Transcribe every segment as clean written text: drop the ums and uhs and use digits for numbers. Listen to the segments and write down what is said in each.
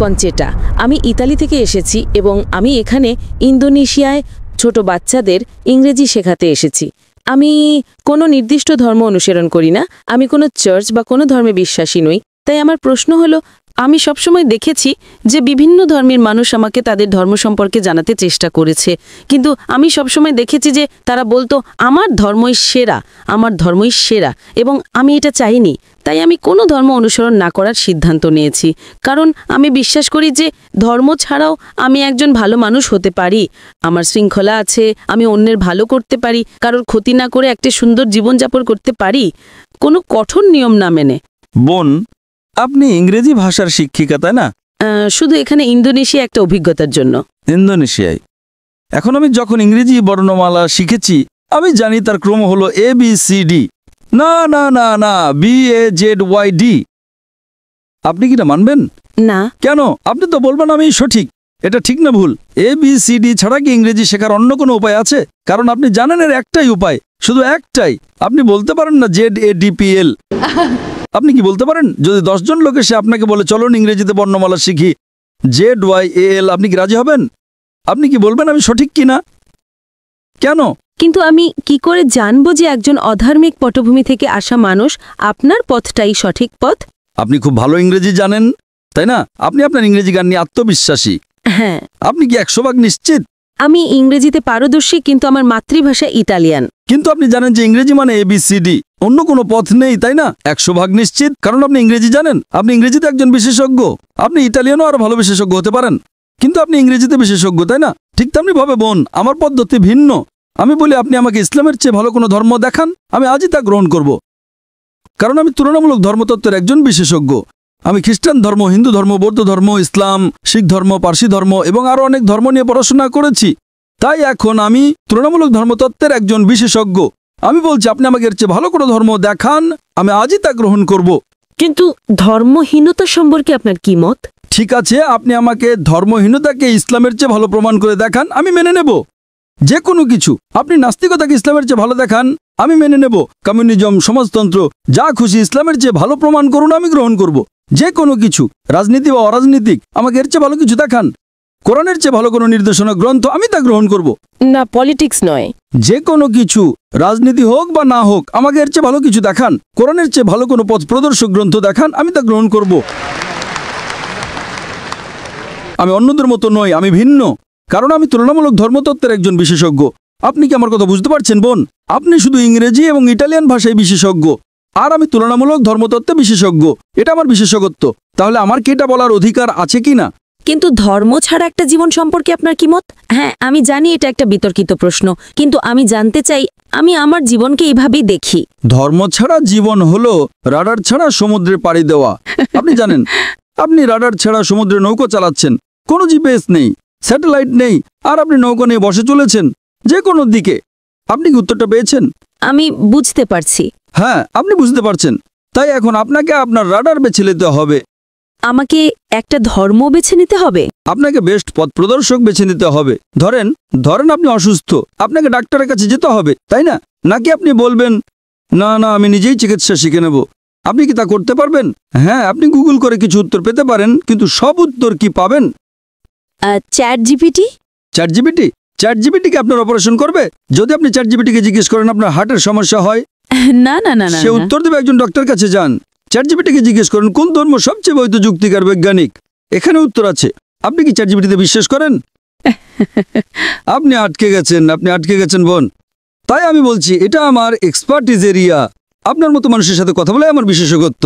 কনচেটা। আমি ইতালি থেকে এসেছি এবং আমি এখানে ইন্দোনেশিয়ায় ছোট বাচ্চাদের ইংরেজি শেখাতে এসেছি। আমি কোনো নির্দিষ্ট ধর্ম অনুসরণ করি না, আমি কোনো চার্চ বা কোনো ধর্মে বিশ্বাসী নই। তাই আমার প্রশ্ন হলো, আমি সবসময় দেখেছি যে বিভিন্ন ধর্মের মানুষ আমাকে তাদের ধর্ম সম্পর্কে জানাতে চেষ্টা করেছে, কিন্তু আমি সবসময় দেখেছি যে তারা বলতো আমার ধর্মই সেরা, আমার ধর্মই সেরা, এবং আমি এটা চাইনি। তাই আমি কোনো ধর্ম অনুসরণ না করার সিদ্ধান্ত নিয়েছি, কারণ আমি বিশ্বাস করি যে ধর্ম ছাড়াও আমি একজন ভালো মানুষ হতে পারি, আমার শৃঙ্খলা আছে, আমি অন্যের ভালো করতে পারি, কারোর ক্ষতি না করে একটা সুন্দর জীবনযাপন করতে পারি, কোনো কঠোর নিয়ম না মেনে। বোন, আপনি ইংরেজি ভাষার শিক্ষিকা, তাই না? শুধু এখানে ইন্দোনেশিয়া একটা অভিজ্ঞতার জন্য। ইন্দোনেশিয়ায় এখন আমি যখন ইংরেজি বর্ণমালা শিখেছি, আমি জানি তার ক্রম হলো ABCD। না না না না, BAZYD। আপনি কি না মানবেন? না। কেন? আপনি তো বলবেন আমি সঠিক। এটা ঠিক না ভুল? ABCD ছাড়া কি ইংরেজি শেখার অন্য কোনো উপায় আছে? কারণ আপনি জানেন এর একটাই উপায়, শুধু একটাই। আপনি বলতে পারেন না ZADPL? আপনি কি বলতে পারেন? যদি 10 জন লোক এসে আপনাকে বলে চলুন ইংরেজিতে বর্ণমালা শিখি ZYAL, আপনি কি রাজি হবেন? আপনি কি বলবেন আমি সঠিক কিনা? কেন? কিন্তু আমি কি করে জানবো যে একজন অধার্মিক পটভূমি থেকে আসা মানুষ আপনার পথটাই সঠিক পথ? আপনি খুব ভালো ইংরেজি জানেন, তাই না? আপনি আপনার ইংরেজি গান নিয়ে আত্মবিশ্বাসী। হ্যাঁ। আপনি কি 100% নিশ্চিত? আমি ইংরেজিতে পারদর্শী, কিন্তু আমার মাতৃভাষা ইতালিয়ান। কিন্তু আপনি জানেন যে ইংরেজি মানে ABCD, অন্য কোনো পথ নেই, তাই না? 100% নিশ্চিত, কারণ আপনি ইংরেজি জানেন, আপনি ইংরেজিতে একজন বিশেষজ্ঞ। আপনি ইতালিয়ানও আরো ভালো বিশেষজ্ঞ হতে পারেন, কিন্তু আপনি ইংরেজিতে বিশেষজ্ঞ, তাই না? ঠিক তেমনি ভাবে বোন, আমার পদ্ধতি ভিন্ন। আমি বলি আপনি আমাকে ইসলামের চেয়ে ভালো কোনো ধর্ম দেখান, আমি আজই তা গ্রহণ করব, কারণ আমি তুলনামূলক ধর্মতত্ত্বের একজন বিশেষজ্ঞ। আমি খ্রিস্টান ধর্ম, হিন্দু ধর্ম, বৌদ্ধ ধর্ম, ইসলাম, শিখ ধর্ম, পার্সি ধর্ম এবং আরও অনেক ধর্ম নিয়ে পড়াশোনা করেছি। তাই এখন আমি তুলনামূলক ধর্মতত্ত্বের একজন বিশেষজ্ঞ। আমি বলছি আপনি আমাকে এর চেয়ে ভালো কোনো ধর্ম দেখান, আমি আজই তা গ্রহণ করব। কিন্তু ধর্মহীনতা সম্পর্কে আপনার কি মত? ঠিক আছে, আপনি আমাকে ধর্মহীনতাকে ইসলামের চেয়ে ভালো প্রমাণ করে দেখান, আমি মেনে নেব। যে কোনো কিছু। আপনি নাস্তিকতাকে ইসলামের চেয়ে ভালো দেখান, আমি মেনে নেব। কমিউনিজম, সমাজতন্ত্র, যা খুশি ইসলামের চেয়ে ভালো প্রমাণ করুন, আমি গ্রহণ করব। যে কোনো কিছু, রাজনীতি বা অরাজনীতিক, আমাকে এর চেয়ে ভালো কিছু দেখান। কোরআনের চেয়ে ভালো কোনো নির্দেশনা গ্রন্থ, আমি তা গ্রহণ করব। না, পলিটিক্স নয়, যে কোনো কিছু, রাজনীতি হোক বা না হোক, আমাকে এর চেয়ে ভালো কিছু দেখান। কোরআনের চেয়ে ভালো কোনো পথ প্রদর্শক গ্রন্থ দেখান, আমি তা গ্রহণ করব। আমি অন্যদের মতো নই, আমি ভিন্ন, কারণ আমি তুলনামূলক ধর্মতত্ত্বের একজন বিশেষজ্ঞ। আপনি কি আমার কথা বুঝতে পারছেন বোন? আপনি শুধু ইংরেজি এবং ইটালিয়ান ভাষায় বিশেষজ্ঞ, আর আমি তুলনামূলক ধর্মতত্ত্বে বিশেষজ্ঞ। এটা আমার বিশেষজ্ঞত্ব। তাহলে আমার কি এটা বলার অধিকার আছে কি না? কিন্তু ধর্ম ছাড়া একটা জীবন সম্পর্কে আপনার কি মত? হ্যাঁ, আমি জানি এটা একটা বিতর্কিত প্রশ্ন, কিন্তু আমি জানতে চাই, আমি আমার জীবনকে এইভাবেই দেখি। ধর্ম ছাড়া জীবন হলো রাডার ছাড়া সমুদ্রে পাড়ি দেওয়া। আপনি জানেন, আপনি রাডার ছাড়া সমুদ্রে নৌকো চালাচ্ছেন, কোনো জিপিএস নেই, স্যাটেলাইট নেই, আর আপনি নৌকো নিয়ে বসে চলেছেন যে কোনো দিকে। আপনি কি উত্তরটা পেয়েছেন? আমি বুঝতে পারছি। হ্যাঁ, আপনি বুঝতে পারছেন। তাই এখন আপনাকে আপনার রাডার বেছে নিতে হবে। আমাকে একটা ধর্ম বেছে নিতে হবে? আপনাকে বেস্ট পথ প্রদর্শক বেছে নিতে হবে। ধরেন আপনি অসুস্থ, আপনাকে ডাক্তারের কাছে যেতে হবে, তাই না? নাকি আপনি বলবেন না না আমি নিজেই চিকিৎসা শিখে নেব? আপনি কি তা করতে পারবেন? হ্যাঁ, আপনি গুগল করে কিছু উত্তর পেতে পারেন, কিন্তু সব উত্তর কি পাবেন? চ্যাটজিপিটি? চ্যাটজিপিটি কি আপনার অপারেশন করবে? যদি আপনি চ্যাটজিপিটিকে জিজ্ঞেস করেন আপনার হার্টের সমস্যা হয়, না না না না, সে উত্তর দেবে একজন ডক্টর কাছে যান। চ্যাটজিপিটিকে জিজ্ঞেস করেন কোন ধর্ম সবচেয়ে বৈধ, যুক্তিকার, বৈজ্ঞানিক, এখানে উত্তর আছে। আপনি কি চ্যাটজিপিটিতে বিশ্বাস করেন? আপনি আটকে গেছেন বোন। তাই আমি বলছি এটা আমার এক্সপার্টিজ এরিয়া। আপনার মতো মানুষের সাথে কথা বলে আমার বিশেষজ্ঞত্ব।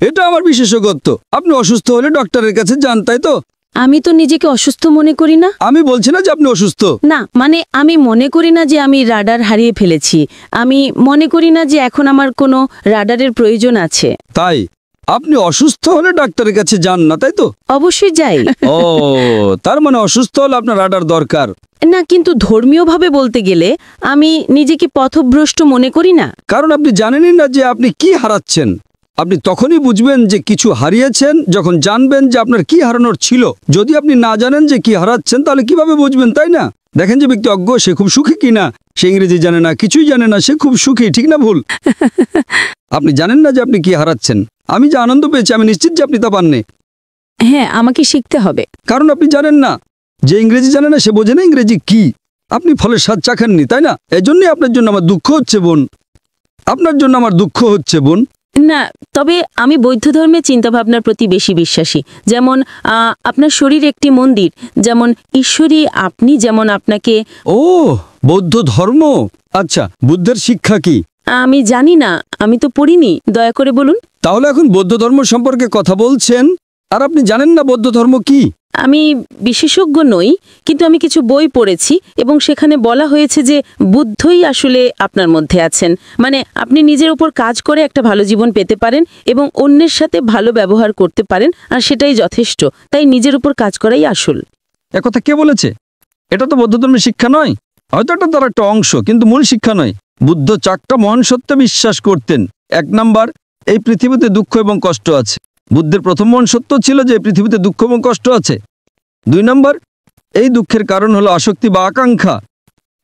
এটা আমার বিশেষজ্ঞত্ব। আপনি অসুস্থ হলে ডক্টরের কাছে যান, তাই তো? আমি তো নিজেকে অসুস্থ মনে করি না। আমি বলছি না যে আপনি অসুস্থ। না, মানে আমি মনে করি না যে আমি রাডার হারিয়ে ফেলেছি। আমি মনে করি না যে এখন আমার কোনো রাডারের প্রয়োজন আছে। তাই আপনি অসুস্থ হলে ডাক্তারের কাছে যান না, তাই তো? অবশ্যই যাই। ও, তার মানে অসুস্থ হলে আপনার রাডার দরকার না, কিন্তু ধর্মীয়ভাবে বলতে গেলে আমি নিজেকে পথভ্রষ্ট মনে করি না। কারণ আপনি জানেনই না যে আপনি কি হারাচ্ছেন। আপনি তখনই বুঝবেন যে কিছু হারিয়েছেন যখন জানবেন যে আপনার কি হারানোর ছিল। যদি আপনি না জানেন যে কি হারাচ্ছেন, তাহলে কিভাবে বুঝবেন, তাই না? দেখেন যে ব্যক্তি অজ্ঞ, সে খুব সুখী কিনা। সে ইংরেজি জানে না, কিছুই জানে না, সে খুব সুখী, ঠিক না ভুল? আপনি জানেন না যে আপনি কি হারাচ্ছেন। আমি যে আনন্দ পেয়েছি, আমি নিশ্চিত যে আপনি তা পাননি। হ্যাঁ, আমাকে শিখতে হবে। কারণ আপনি জানেন না, যে ইংরেজি জানে না সে বোঝে না ইংরেজি কি। আপনি ফলের স্বাদ চাখাননি, তাই না? এজন্যই আপনার জন্য আমার দুঃখ হচ্ছে বোন, আপনার জন্য আমার দুঃখ হচ্ছে বোন। না, তবে আমি বৌদ্ধ ধর্মের চিন্তাভাবনার প্রতি বেশি বিশ্বাসী। যেমন আপনার শরীর একটি মন্দির, যেমন ঈশ্বরী আপনি, যেমন আপনাকে। ও, বৌদ্ধ ধর্ম। আচ্ছা, বুদ্ধের শিক্ষা কি? আমি জানি না, আমি তো পড়িনি, দয়া করে বলুন। তাহলে এখন বৌদ্ধ ধর্ম সম্পর্কে কথা বলছেন আর আপনি জানেন না বৌদ্ধ ধর্ম কি? আমি বিশেষজ্ঞ নই, কিন্তু আমি কিছু বই পড়েছি এবং সেখানে বলা হয়েছে যে বুদ্ধই আসলে আপনার মধ্যে আছেন। মানে আপনি নিজের উপর কাজ করে একটা ভালো জীবন পেতে পারেন এবং অন্যের সাথে ভালো ব্যবহার করতে পারেন, আর সেটাই যথেষ্ট। তাই নিজের উপর কাজ করাই আসল। একথা কে বলেছে? এটা তো বৌদ্ধ ধর্মের শিক্ষা নয়। হয়তো এটা তার একটা অংশ, কিন্তু মূল শিক্ষা নয়। বুদ্ধ 4টা মহান সত্যে বিশ্বাস করতেন। 1 নাম্বার, এই পৃথিবীতে দুঃখ এবং কষ্ট আছে। বুদ্ধের প্রথম মহান সত্য ছিল যে এই পৃথিবীতে দুঃখ এবং কষ্ট আছে। 2 নাম্বার, এই দুঃখের কারণ হলো আসক্তি বা আকাঙ্ক্ষা।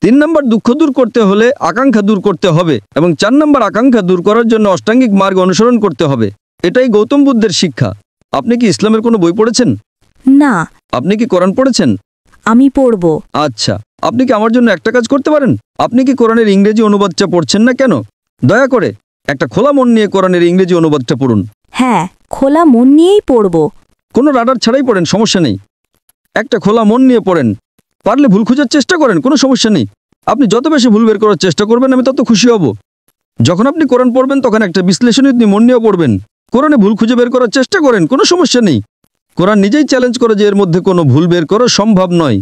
3 নাম্বার, দুঃখ দূর করতে হলে আকাঙ্ক্ষা দূর করতে হবে। এবং 4 নাম্বার, আকাঙ্ক্ষা দূর করার জন্য অষ্টাঙ্গিক মার্গ অনুসরণ করতে হবে। এটাই গৌতম বুদ্ধের শিক্ষা। আপনি কি ইসলামের কোনো বই পড়েছেন? না, আপনি কি কোরআন পড়েছেন? আমি পড়ব। আচ্ছা, আপনি কি আমার জন্য একটা কাজ করতে পারেন? আপনি কি কোরআনের ইংরেজি অনুবাদটা পড়ছেন না কেন? দয়া করে একটা খোলা মন নিয়ে কোরআনের ইংরেজি অনুবাদটা পড়ুন। হ্যাঁ, খোলা মন নিয়েই পড়ব। কোনো রাডার ছাড়াই পড়েন, সমস্যা নেই। একটা খোলা মন নিয়ে পড়েন। পারলে ভুল খোঁজার চেষ্টা করেন, কোনো সমস্যা নেই। আপনি যত বেশি ভুল বের করার চেষ্টা করবেন আমি তত খুশি হব। যখন আপনি কোরআন পড়বেন তখন একটা বিশ্লেষণী মন নিয়ে পড়বেন। কোরআনে ভুল খুঁজে বের করার চেষ্টা করেন, কোনো সমস্যা নেই। কোরআন নিজেই চ্যালেঞ্জ করে যে এর মধ্যে কোনো ভুল বের করা সম্ভব নয়।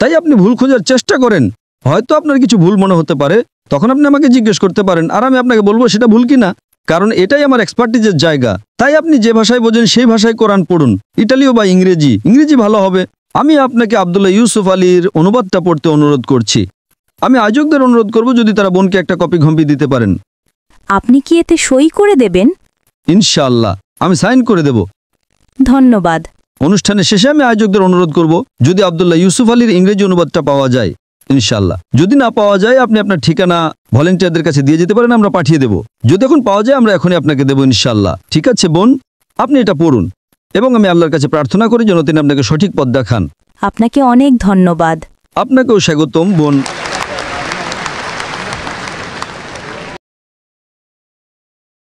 তাই আপনি ভুল খোঁজার চেষ্টা করেন। হয়তো আপনার কিছু ভুল মনে হতে পারে, তখন আপনি আমাকে জিজ্ঞেস করতে পারেন আর আমি আপনাকে বলবো সেটা ভুল কিনা। কারণ এটাই আমার এক্সপার্টিজের জায়গা। তাই আপনি যে ভাষায় বোঝেন সেই ভাষায় কোরআন পড়ুন, ইটালীয় বা ইংরেজি। ইংরেজি ভালো হবে। আমি আপনাকে আব্দুল্লাহ ইউসুফ আলীর অনুবাদটা পড়তে অনুরোধ করছি। আমি আয়োজকদের অনুরোধ করব যদি তারা বোনকে একটা কপি ঘম্পি দিতে পারেন। আপনি কি এতে সই করে দেবেন? ইনশাআল্লাহ আমি সাইন করে দেব। ধন্যবাদ। অনুষ্ঠানের শেষে আমি আয়োজকদের অনুরোধ করব যদি আব্দুল্লাহ ইউসুফ আলীর ইংরেজি অনুবাদটা পাওয়া যায়। ইনশাআল্লাহ যদি না পাওয়া যায় আপনি আপনার ঠিকানা ভলেন্টিয়ারদের কাছে দিয়ে যেতে পারেন, আমরা পাঠিয়ে দেব। যদি এখন পাওয়া যায় আমরা এখনই আপনাকে দেবো ইনশাআল্লাহ। ঠিক আছে বোন, আপনি এটা পড়ুন এবং আমি আল্লাহর কাছে প্রার্থনা করি যেন তিনি আপনাকে সঠিক পথ দেখান। আপনাকে অনেক ধন্যবাদ। আপনাকেও স্বাগতম বোন।